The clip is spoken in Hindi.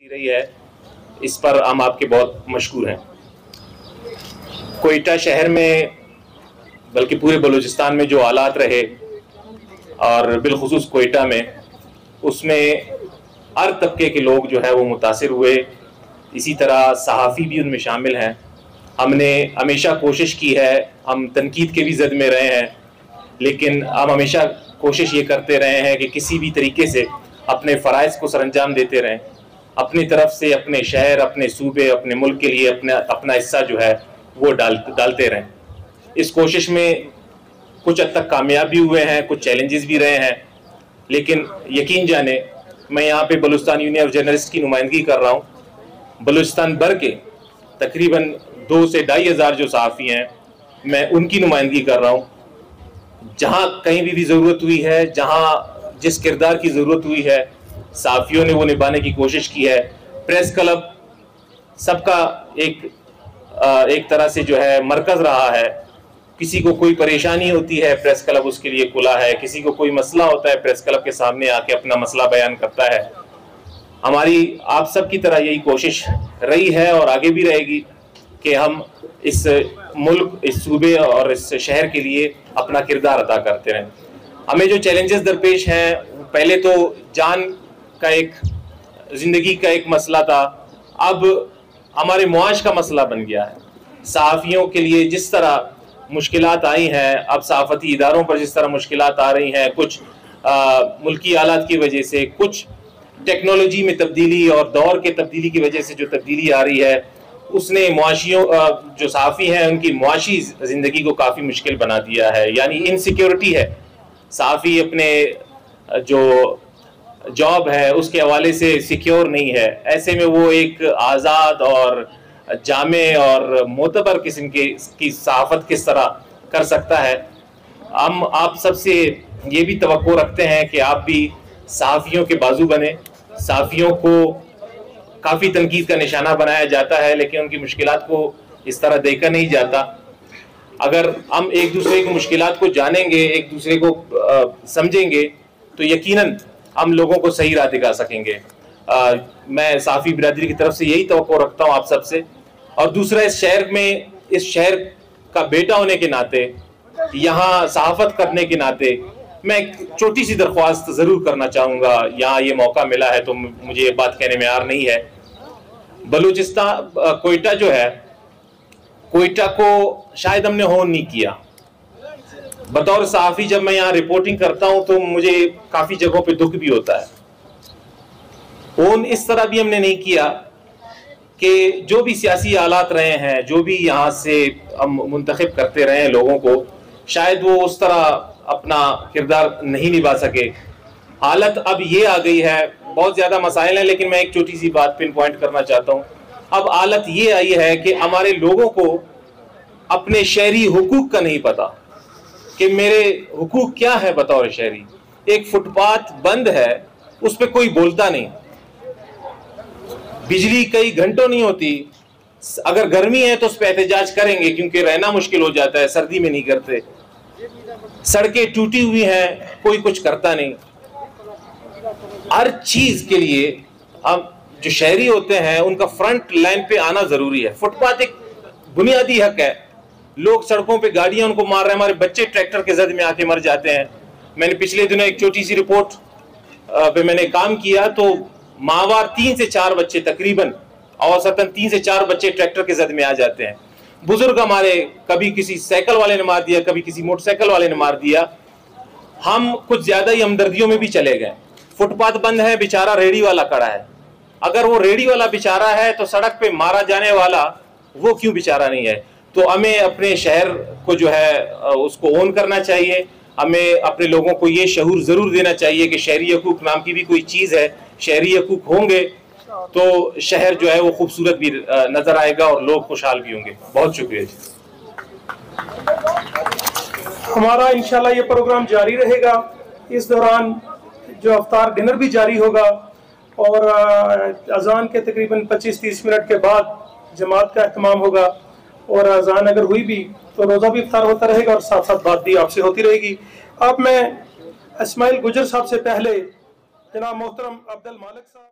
रही है, इस पर हम आपके बहुत मशकूर हैं। कोयटा शहर में बल्कि पूरे बलूचिस्तान में जो हालात रहे और बिलखुसूस कोयटा में, उसमें हर तबके के लोग जो है वो मुतासिर हुए। इसी तरह सहाफ़ी भी उनमें शामिल हैं। हमने हमेशा कोशिश की है, हम तनकीद के भी ज़द में रहे हैं, लेकिन हम हमेशा कोशिश ये करते रहे हैं कि किसी भी तरीके से अपने फ़राइज़ को सरअंजाम देते रहें, अपनी तरफ से अपने शहर, अपने सूबे, अपने मुल्क के लिए अपना हिस्सा जो है वो डालते रहें। इस कोशिश में कुछ हद तक कामयाब भी हुए हैं, कुछ चैलेंजेस भी रहे हैं, लेकिन यकीन जाने मैं यहाँ पे बलूचिस्तान यूनियन ऑफ जर्नलिस्ट की नुमाइंदगी कर रहा हूँ। बलूचिस्तान भर के तकरीबन 2 से 2,500 जो सहाफ़ी हैं, मैं उनकी नुमाइंदगी कर रहा हूँ। जहाँ कहीं भी ज़रूरत हुई है, जहाँ जिस किरदार की ज़रूरत हुई है, सहाफ़ियों ने वो निभाने की कोशिश की है। प्रेस क्लब सबका एक तरह से जो है मरकज़ रहा है। किसी को कोई परेशानी होती है, प्रेस क्लब उसके लिए खुला है। किसी को कोई मसला होता है, प्रेस क्लब के सामने आके अपना मसला बयान करता है। हमारी आप सब की तरह यही कोशिश रही है और आगे भी रहेगी कि हम इस मुल्क, इस सूबे और इस शहर के लिए अपना किरदार अदा करते रहें। हमें जो चैलेंजेस दरपेश हैं, पहले तो जान का ज़िंदगी का एक मसला था, अब हमारे मुआश का मसला बन गया है। सहाफ़ियों के लिए जिस तरह मुश्किलात आई हैं, अब सहाफ़ती इदारों पर जिस तरह मुश्किलात आ रही हैं, कुछ मुल्की हालात की वजह से, कुछ टेक्नोलॉजी में तब्दीली और दौर के तब्दीली की वजह से जो तब्दीली आ रही है, उसने मुआशियों जो सहाफ़ी हैं उनकी मुआशी ज़िंदगी को काफ़ी मुश्किल बना दिया है। यानी इनसिक्योरिटी है। सहाफ़ी अपने जो जॉब है उसके हवाले से सिक्योर नहीं है। ऐसे में वो एक आज़ाद और जामे और मोतबर किस्म की सहाफ़त किस तरह कर सकता है। हम आप सबसे ये भी तवक्को रखते हैं कि आप भी सहाफ़ियों के बाजू बने। सहाफ़ियों को काफ़ी तनकीद का निशाना बनाया जाता है, लेकिन उनकी मुश्किलात को इस तरह देखा नहीं जाता। अगर हम एक दूसरे की मुश्किलात को जानेंगे, एक दूसरे को समझेंगे, तो यकीनन हम लोगों को सही राह दिखा सकेंगे। मैं सहाफ़ी बिरादरी की तरफ से यही तवक्को रखता हूँ आप सबसे। और दूसरा, इस शहर का बेटा होने के नाते, यहाँ सहाफ़त करने के नाते, मैं एक छोटी सी दरख्वास्त ज़रूर करना चाहूँगा। यहाँ ये मौका मिला है तो मुझे ये बात कहने में आर नहीं है। बलूचिस्तान कोयटा जो है, कोयटा को शायद हमने होन नहीं किया। बतौर सहाफ़ी जब मैं यहाँ रिपोर्टिंग करता हूँ तो मुझे काफ़ी जगहों पे दुख भी होता है। होन इस तरह भी हमने नहीं किया कि जो भी सियासी हालात रहे हैं, जो भी यहाँ से हम मुंतखब करते रहे हैं लोगों को, शायद वो उस तरह अपना किरदार नहीं निभा सके। हालत अब ये आ गई है, बहुत ज़्यादा मसाइल हैं, लेकिन मैं एक छोटी सी बात पिन पॉइंट करना चाहता हूँ। अब हालत ये आई है कि हमारे लोगों को अपने शहरी हुकूक का नहीं पता कि मेरे हुकूक क्या है बतौर शहरी। एक फुटपाथ बंद है, उस पर कोई बोलता नहीं। बिजली कई घंटों नहीं होती। अगर गर्मी है तो उस पर एहतजाज करेंगे क्योंकि रहना मुश्किल हो जाता है, सर्दी में नहीं करते। सड़कें टूटी हुई हैं, कोई कुछ करता नहीं। हर चीज के लिए हम जो शहरी होते हैं उनका फ्रंट लाइन पे आना जरूरी है। फुटपाथ एक बुनियादी हक है। लोग सड़कों पे गाड़ियां उनको मार रहे हैं, हमारे बच्चे ट्रैक्टर के जद में आके मर जाते हैं। मैंने पिछले दिनों एक छोटी सी रिपोर्ट पे मैंने काम किया तो माहवार 3 से 4 बच्चे, तकरीबन औसतन 3 से 4 बच्चे ट्रैक्टर के जद में आ जाते हैं। बुजुर्ग हमारे, कभी किसी साइकिल वाले ने मार दिया, कभी किसी मोटरसाइकिल वाले ने मार दिया। हम कुछ ज्यादा ही हमदर्दियों में भी चले गए। फुटपाथ बंद है, बेचारा रेडी वाला खड़ा है। अगर वो रेडी वाला बेचारा है तो सड़क पे मारा जाने वाला वो क्यों बेचारा नहीं है? तो हमें अपने शहर को जो है उसको ओन करना चाहिए। हमें अपने लोगों को ये शऊर जरूर देना चाहिए कि शहरी हकूक नाम की भी कोई चीज है। शहरी हकूक होंगे तो शहर जो है वो खूबसूरत भी नजर आएगा और लोग खुशहाल भी होंगे। बहुत शुक्रिया जी। हमारा इंशाल्लाह ये प्रोग्राम जारी रहेगा। इस दौरान जो अफ्तार डिनर भी जारी होगा और अजान के तकरीबन 25-30 मिनट के बाद जमात का एहतमाम होगा। और अजान अगर हुई भी तो रोज़ा भी इफ्तार होता रहेगा और साथ साथ बात भी आपसे होती रहेगी। अब मैं इस्माइल गुजर साहब से पहले जनाब मोहतरम अब्दुल मालिक साहब